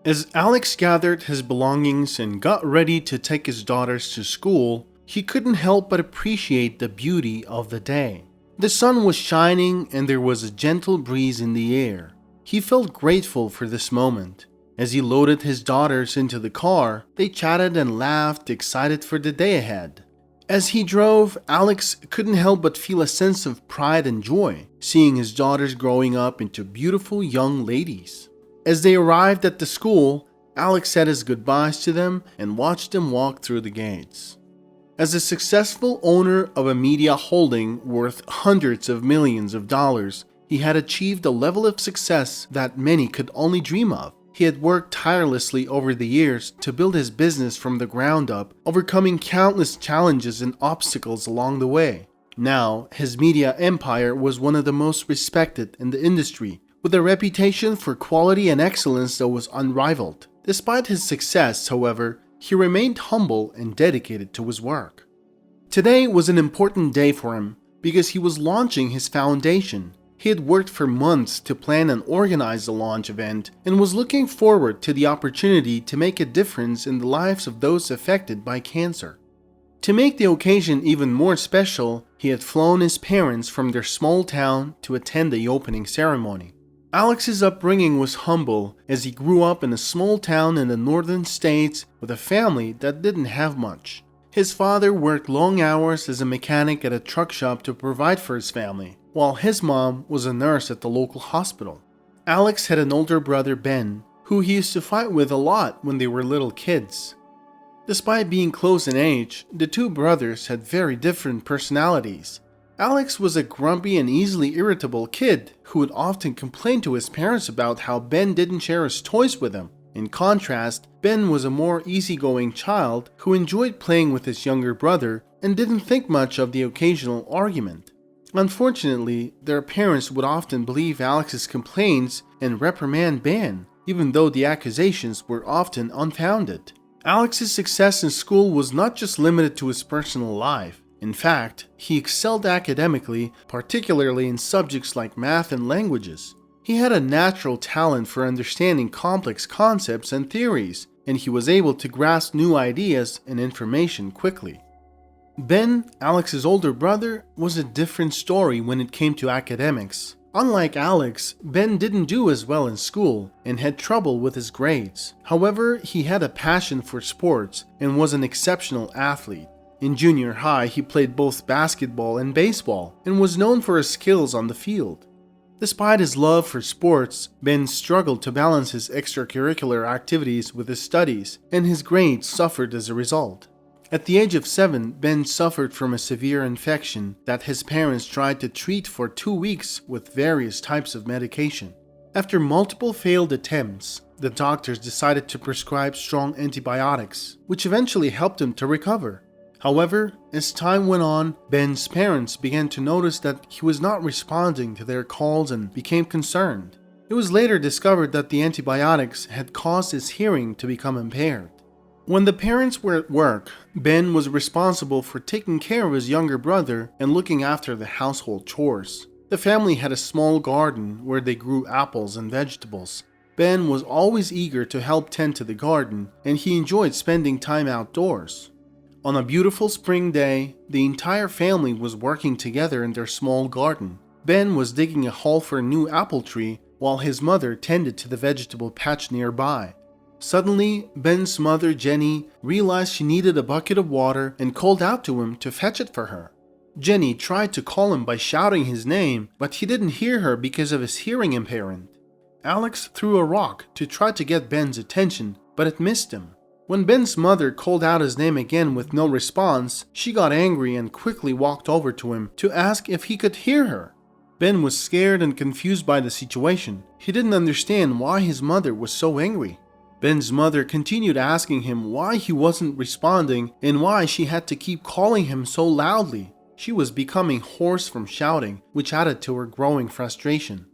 As Alex gathered his belongings and got ready to take his daughters to school, he couldn't help but appreciate the beauty of the day. The sun was shining and there was a gentle breeze in the air. He felt grateful for this moment. As he loaded his daughters into the car, they chatted and laughed, excited for the day ahead. As he drove, Alex couldn't help but feel a sense of pride and joy, seeing his daughters growing up into beautiful young ladies. As they arrived at the school, Alex said his goodbyes to them and watched them walk through the gates. As a successful owner of a media holding worth hundreds of millions of dollars, he had achieved a level of success that many could only dream of. He had worked tirelessly over the years to build his business from the ground up, overcoming countless challenges and obstacles along the way. Now, his media empire was one of the most respected in the industry, with a reputation for quality and excellence that was unrivaled. Despite his success, however, he remained humble and dedicated to his work. Today was an important day for him because he was launching his foundation. He had worked for months to plan and organize the launch event and was looking forward to the opportunity to make a difference in the lives of those affected by cancer. To make the occasion even more special, he had flown his parents from their small town to attend the opening ceremony. Alex's upbringing was humble as he grew up in a small town in the northern states with a family that didn't have much. His father worked long hours as a mechanic at a truck shop to provide for his family, while his mom was a nurse at the local hospital. Alex had an older brother, Ben, who he used to fight with a lot when they were little kids. Despite being close in age, the two brothers had very different personalities. Alex was a grumpy and easily irritable kid who would often complain to his parents about how Ben didn't share his toys with him. In contrast, Ben was a more easygoing child who enjoyed playing with his younger brother and didn't think much of the occasional argument. Unfortunately, their parents would often believe Alex's complaints and reprimand Ben, even though the accusations were often unfounded. Alex's success in school was not just limited to his personal life. In fact, he excelled academically, particularly in subjects like math and languages. He had a natural talent for understanding complex concepts and theories, and he was able to grasp new ideas and information quickly. Ben, Alex's older brother, was a different story when it came to academics. Unlike Alex, Ben didn't do as well in school and had trouble with his grades. However, he had a passion for sports and was an exceptional athlete. In junior high, he played both basketball and baseball and was known for his skills on the field. Despite his love for sports, Ben struggled to balance his extracurricular activities with his studies, and his grades suffered as a result. At the age of 7, Ben suffered from a severe infection that his parents tried to treat for 2 weeks with various types of medication. After multiple failed attempts, the doctors decided to prescribe strong antibiotics, which eventually helped him to recover. However, as time went on, Ben's parents began to notice that he was not responding to their calls and became concerned. It was later discovered that the antibiotics had caused his hearing to become impaired. When the parents were at work, Ben was responsible for taking care of his younger brother and looking after the household chores. The family had a small garden where they grew apples and vegetables. Ben was always eager to help tend to the garden, and he enjoyed spending time outdoors. On a beautiful spring day, the entire family was working together in their small garden. Ben was digging a hole for a new apple tree, while his mother tended to the vegetable patch nearby. Suddenly, Ben's mother, Jenny, realized she needed a bucket of water and called out to him to fetch it for her. Jenny tried to call him by shouting his name, but he didn't hear her because of his hearing impairment. Alex threw a rock to try to get Ben's attention, but it missed him. When Ben's mother called out his name again with no response, she got angry and quickly walked over to him to ask if he could hear her. Ben was scared and confused by the situation. He didn't understand why his mother was so angry. Ben's mother continued asking him why he wasn't responding and why she had to keep calling him so loudly. She was becoming hoarse from shouting, which added to her growing frustration.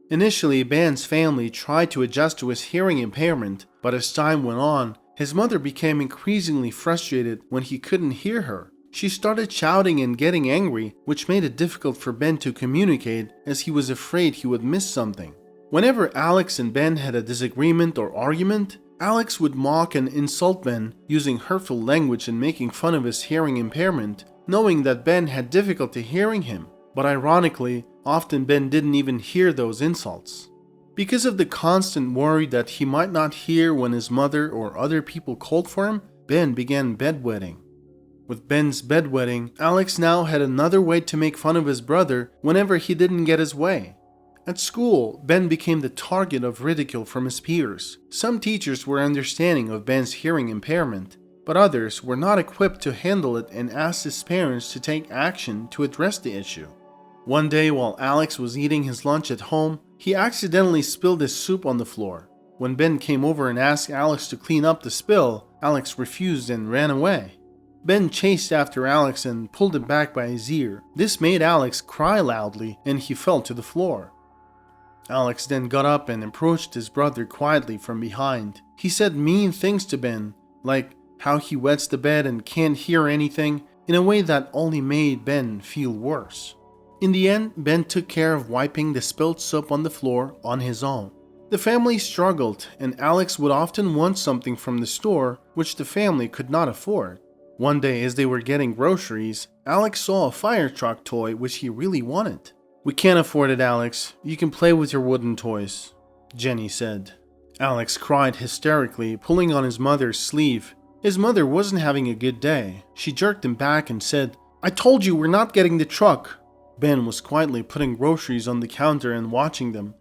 Initially, Ben's family tried to adjust to his hearing impairment, but as time went on, his mother became increasingly frustrated when he couldn't hear her. She started shouting and getting angry, which made it difficult for Ben to communicate as he was afraid he would miss something. Whenever Alex and Ben had a disagreement or argument, Alex would mock and insult Ben, using hurtful language and making fun of his hearing impairment, knowing that Ben had difficulty hearing him. But ironically, often Ben didn't even hear those insults. Because of the constant worry that he might not hear when his mother or other people called for him, Ben began bedwetting. With Ben's bedwetting, Alex now had another way to make fun of his brother whenever he didn't get his way. At school, Ben became the target of ridicule from his peers. Some teachers were understanding of Ben's hearing impairment, but others were not equipped to handle it and asked his parents to take action to address the issue. One day while Alex was eating his lunch at home, he accidentally spilled his soup on the floor. When Ben came over and asked Alex to clean up the spill, Alex refused and ran away. Ben chased after Alex and pulled him back by his ear. This made Alex cry loudly and he fell to the floor. Alex then got up and approached his brother quietly from behind. He said mean things to Ben, like how he wets the bed and can't hear anything, in a way that only made Ben feel worse. In the end, Ben took care of wiping the spilled soap on the floor on his own. The family struggled, and Alex would often want something from the store which the family could not afford. One day as they were getting groceries, Alex saw a fire truck toy which he really wanted. "We can't afford it, Alex. You can play with your wooden toys," Jenny said. Alex cried hysterically, pulling on his mother's sleeve. His mother wasn't having a good day. She jerked him back and said, "I told you we're not getting the truck." Ben was quietly putting groceries on the counter and watching them.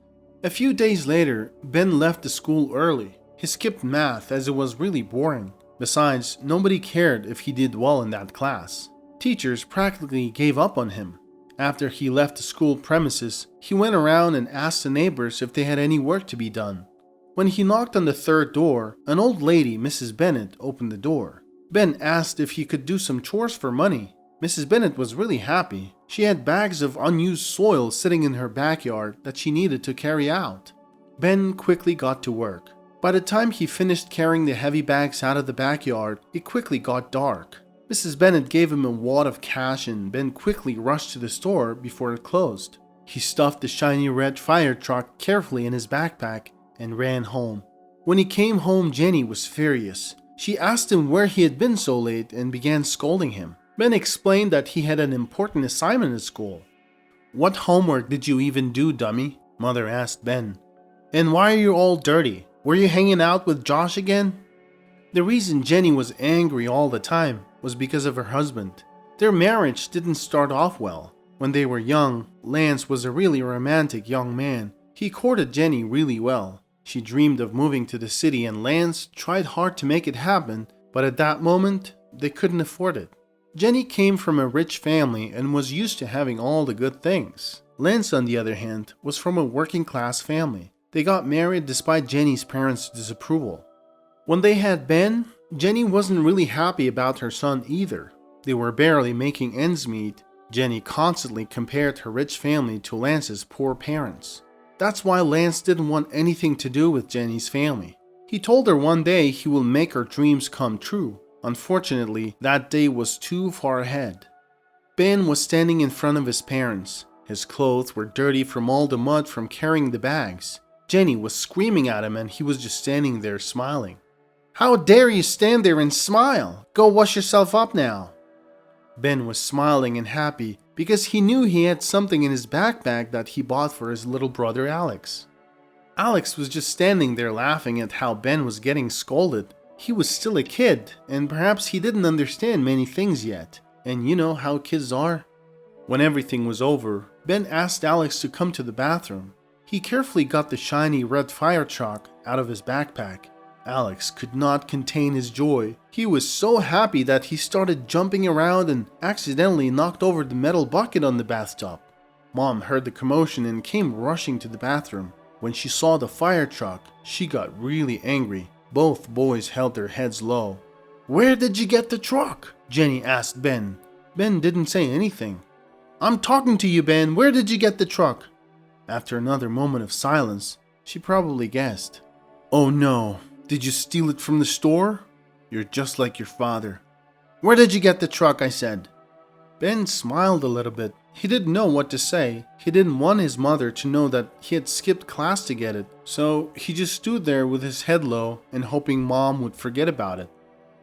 A few days later, Ben left the school early. He skipped math as it was really boring. Besides, nobody cared if he did well in that class. Teachers practically gave up on him. After he left the school premises, he went around and asked the neighbors if they had any work to be done. When he knocked on the third door, an old lady, Mrs. Bennett, opened the door. Ben asked if he could do some chores for money. Mrs. Bennett was really happy. She had bags of unused soil sitting in her backyard that she needed to carry out. Ben quickly got to work. By the time he finished carrying the heavy bags out of the backyard, it quickly got dark. Mrs. Bennett gave him a wad of cash and Ben quickly rushed to the store before it closed. He stuffed the shiny red fire truck carefully in his backpack and ran home. When he came home, Jenny was furious. She asked him where he had been so late and began scolding him. Ben explained that he had an important assignment at school. "What homework did you even do, dummy?" Mother asked Ben. "And why are you all dirty? Were you hanging out with Josh again?" The reason Jenny was angry all the time was because of her husband. Their marriage didn't start off well. When they were young, Lance was a really romantic young man. He courted Jenny really well. She dreamed of moving to the city and Lance tried hard to make it happen, but at that moment, they couldn't afford it. Jenny came from a rich family and was used to having all the good things. Lance, on the other hand, was from a working class family. They got married despite Jenny's parents' disapproval. When they had Ben, Jenny wasn't really happy about her son either. They were barely making ends meet. Jenny constantly compared her rich family to Lance's poor parents. That's why Lance didn't want anything to do with Jenny's family. He told her one day he will make her dreams come true. Unfortunately, that day was too far ahead. Ben was standing in front of his parents. His clothes were dirty from all the mud from carrying the bags. Jenny was screaming at him and he was just standing there smiling. "How dare you stand there and smile? Go wash yourself up now." Ben was smiling and happy because he knew he had something in his backpack that he bought for his little brother Alex. Alex was just standing there laughing at how Ben was getting scolded. He was still a kid, and perhaps he didn't understand many things yet. And you know how kids are. When everything was over, Ben asked Alex to come to the bathroom. He carefully got the shiny red fire truck out of his backpack. Alex could not contain his joy. He was so happy that he started jumping around and accidentally knocked over the metal bucket on the bathtub. Mom heard the commotion and came rushing to the bathroom. When she saw the fire truck, she got really angry. Both boys held their heads low. "Where did you get the truck?" Jenny asked Ben. Ben didn't say anything. "I'm talking to you, Ben. Where did you get the truck?" After another moment of silence, she probably guessed. "Oh no, did you steal it from the store? You're just like your father." "Where did you get the truck?" I said. Ben smiled a little bit. He didn't know what to say. He didn't want his mother to know that he had skipped class to get it, so he just stood there with his head low and hoping Mom would forget about it.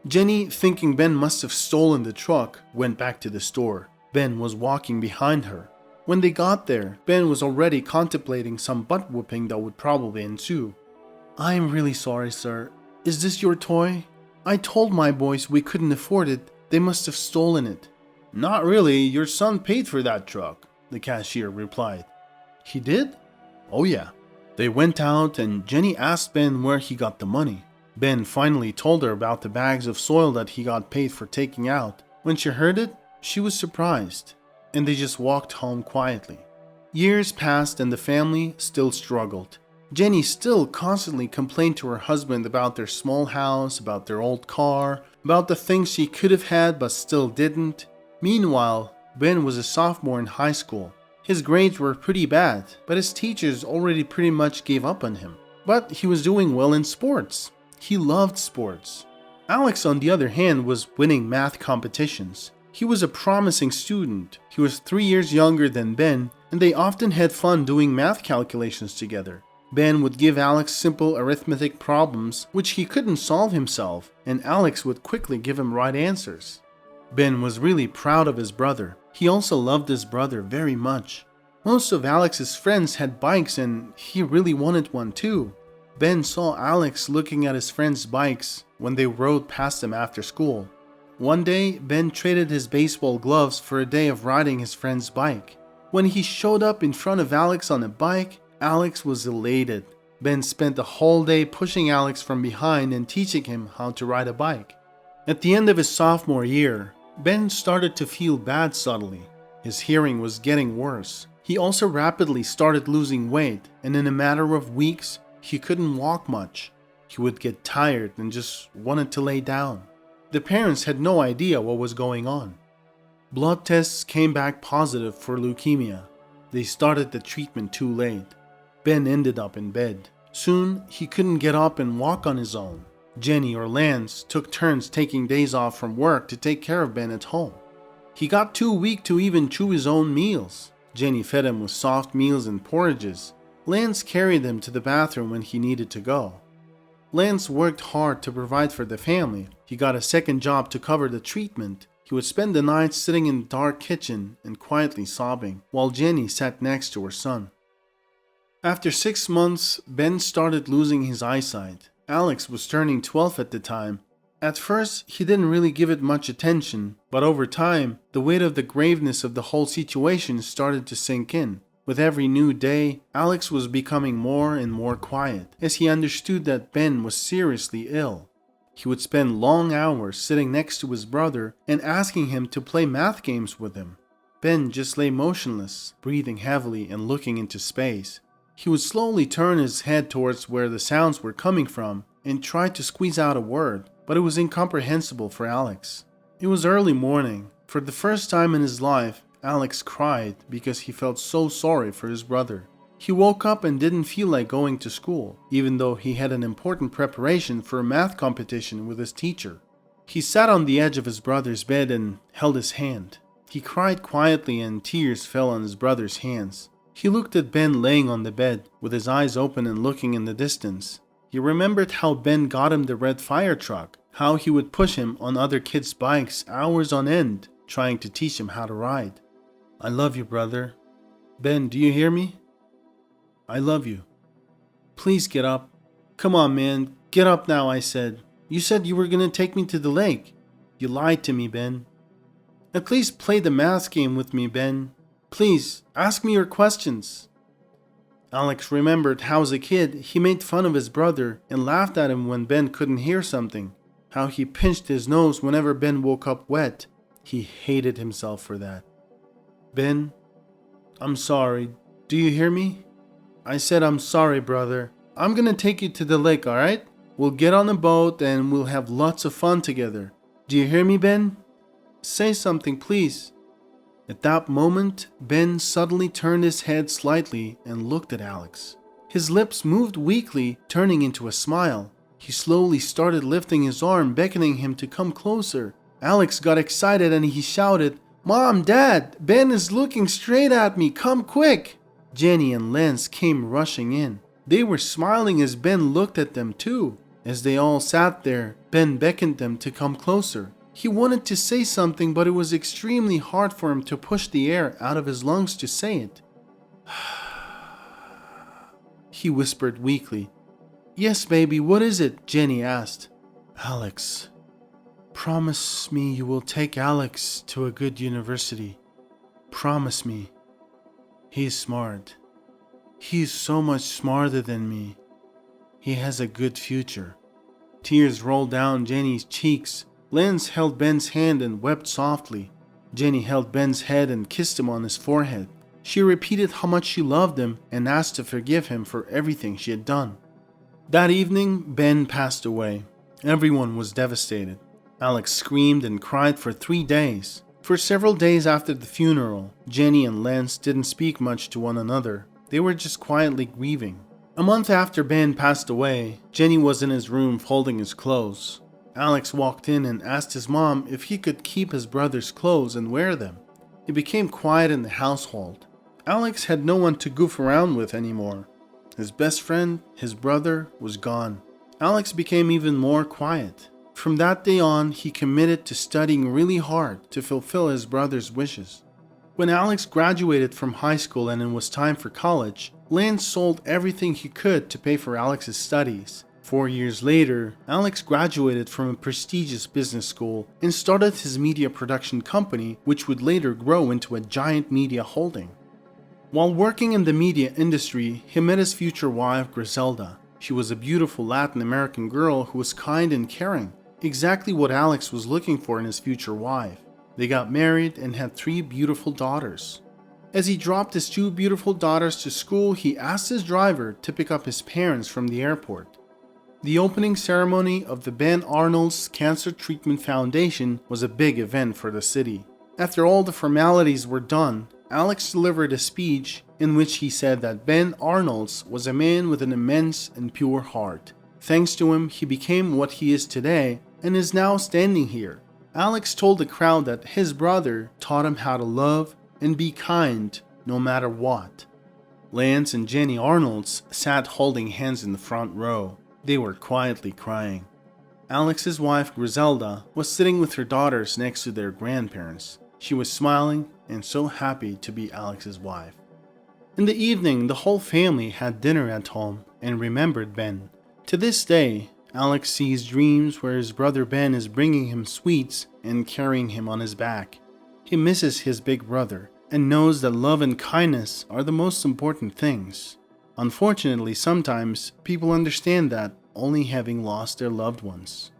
Jenny, thinking Ben must have stolen the truck, went back to the store. Ben was walking behind her. When they got there, Ben was already contemplating some butt whooping that would probably ensue. "I am really sorry, sir. Is this your toy? I told my boys we couldn't afford it. They must have stolen it." "Not really. Your son paid for that truck," the cashier replied. "He did?" "Oh yeah." They went out and Jenny asked Ben where he got the money. Ben finally told her about the bags of soil that he got paid for taking out. When she heard it, she was surprised, and they just walked home quietly. Years passed and the family still struggled. Jenny still constantly complained to her husband about their small house, about their old car, about the things she could have had but still didn't. Meanwhile, Ben was a sophomore in high school. His grades were pretty bad, but his teachers already pretty much gave up on him. But he was doing well in sports. He loved sports. Alex, on the other hand, was winning math competitions. He was a promising student. He was 3 years younger than Ben, and they often had fun doing math calculations together. Ben would give Alex simple arithmetic problems which he couldn't solve himself, and Alex would quickly give him right answers. Ben was really proud of his brother. He also loved his brother very much. Most of Alex's friends had bikes and he really wanted one too. Ben saw Alex looking at his friends' bikes when they rode past him after school. One day, Ben traded his baseball gloves for a day of riding his friend's bike. When he showed up in front of Alex on a bike, Alex was elated. Ben spent the whole day pushing Alex from behind and teaching him how to ride a bike. At the end of his sophomore year, Ben started to feel bad suddenly. His hearing was getting worse. He also rapidly started losing weight, and in a matter of weeks, he couldn't walk much. He would get tired and just wanted to lay down. The parents had no idea what was going on. Blood tests came back positive for leukemia. They started the treatment too late. Ben ended up in bed. Soon, he couldn't get up and walk on his own. Jenny or Lance took turns taking days off from work to take care of Ben at home. He got too weak to even chew his own meals. Jenny fed him with soft meals and porridges. Lance carried him to the bathroom when he needed to go. Lance worked hard to provide for the family. He got a second job to cover the treatment. He would spend the night sitting in the dark kitchen and quietly sobbing, while Jenny sat next to her son. After 6 months, Ben started losing his eyesight. Alex was turning 12 at the time. At first, he didn't really give it much attention, but over time, the weight of the graveness of the whole situation started to sink in. With every new day, Alex was becoming more and more quiet, as he understood that Ben was seriously ill. He would spend long hours sitting next to his brother and asking him to play math games with him. Ben just lay motionless, breathing heavily and looking into space. He would slowly turn his head towards where the sounds were coming from and try to squeeze out a word, but it was incomprehensible for Alex. It was early morning. For the first time in his life, Alex cried because he felt so sorry for his brother. He woke up and didn't feel like going to school, even though he had an important preparation for a math competition with his teacher. He sat on the edge of his brother's bed and held his hand. He cried quietly and tears fell on his brother's hands. He looked at Ben laying on the bed, with his eyes open and looking in the distance. He remembered how Ben got him the red fire truck, how he would push him on other kids' bikes hours on end, trying to teach him how to ride. "I love you, brother. Ben, do you hear me? I love you. Please get up. Come on, man. Get up now," I said. "You said you were going to take me to the lake. You lied to me, Ben. At least play the math game with me, Ben. Please, ask me your questions." Alex remembered how as a kid he made fun of his brother and laughed at him when Ben couldn't hear something, how he pinched his nose whenever Ben woke up wet. He hated himself for that. "Ben, I'm sorry. Do you hear me? I said I'm sorry, brother. I'm gonna take you to the lake, alright? We'll get on a boat and we'll have lots of fun together. Do you hear me, Ben? Say something, please." At that moment, Ben suddenly turned his head slightly and looked at Alex. His lips moved weakly, turning into a smile. He slowly started lifting his arm, beckoning him to come closer. Alex got excited and he shouted, "Mom, Dad, Ben is looking straight at me, come quick!" Jenny and Lance came rushing in. They were smiling as Ben looked at them too. As they all sat there, Ben beckoned them to come closer. He wanted to say something, but it was extremely hard for him to push the air out of his lungs to say it. He whispered weakly. "Yes, baby, what is it?" Jenny asked. "Alex. Promise me you will take Alex to a good university. Promise me. He's smart. He's so much smarter than me. He has a good future." Tears rolled down Jenny's cheeks. Lance held Ben's hand and wept softly. Jenny held Ben's head and kissed him on his forehead. She repeated how much she loved him and asked to forgive him for everything she had done. That evening, Ben passed away. Everyone was devastated. Alex screamed and cried for 3 days. For several days after the funeral, Jenny and Lance didn't speak much to one another. They were just quietly grieving. A month after Ben passed away, Jenny was in his room folding his clothes. Alex walked in and asked his mom if he could keep his brother's clothes and wear them. It became quiet in the household. Alex had no one to goof around with anymore. His best friend, his brother, was gone. Alex became even more quiet. From that day on, he committed to studying really hard to fulfill his brother's wishes. When Alex graduated from high school and it was time for college, Lance sold everything he could to pay for Alex's studies. 4 years later, Alex graduated from a prestigious business school and started his media production company, which would later grow into a giant media holding. While working in the media industry, he met his future wife, Griselda. She was a beautiful Latin American girl who was kind and caring, exactly what Alex was looking for in his future wife. They got married and had 3 beautiful daughters. As he dropped his 2 beautiful daughters to school, he asked his driver to pick up his parents from the airport. The opening ceremony of the Ben Arnold's Cancer Treatment Foundation was a big event for the city. After all the formalities were done, Alex delivered a speech in which he said that Ben Arnold's was a man with an immense and pure heart. Thanks to him, he became what he is today and is now standing here. Alex told the crowd that his brother taught him how to love and be kind no matter what. Lance and Jenny Arnold's sat holding hands in the front row. They were quietly crying. Alex's wife Griselda was sitting with her daughters next to their grandparents. She was smiling and so happy to be Alex's wife. In the evening, the whole family had dinner at home and remembered Ben. To this day, Alex sees dreams where his brother Ben is bringing him sweets and carrying him on his back. He misses his big brother and knows that love and kindness are the most important things. Unfortunately, sometimes people understand that only having lost their loved ones.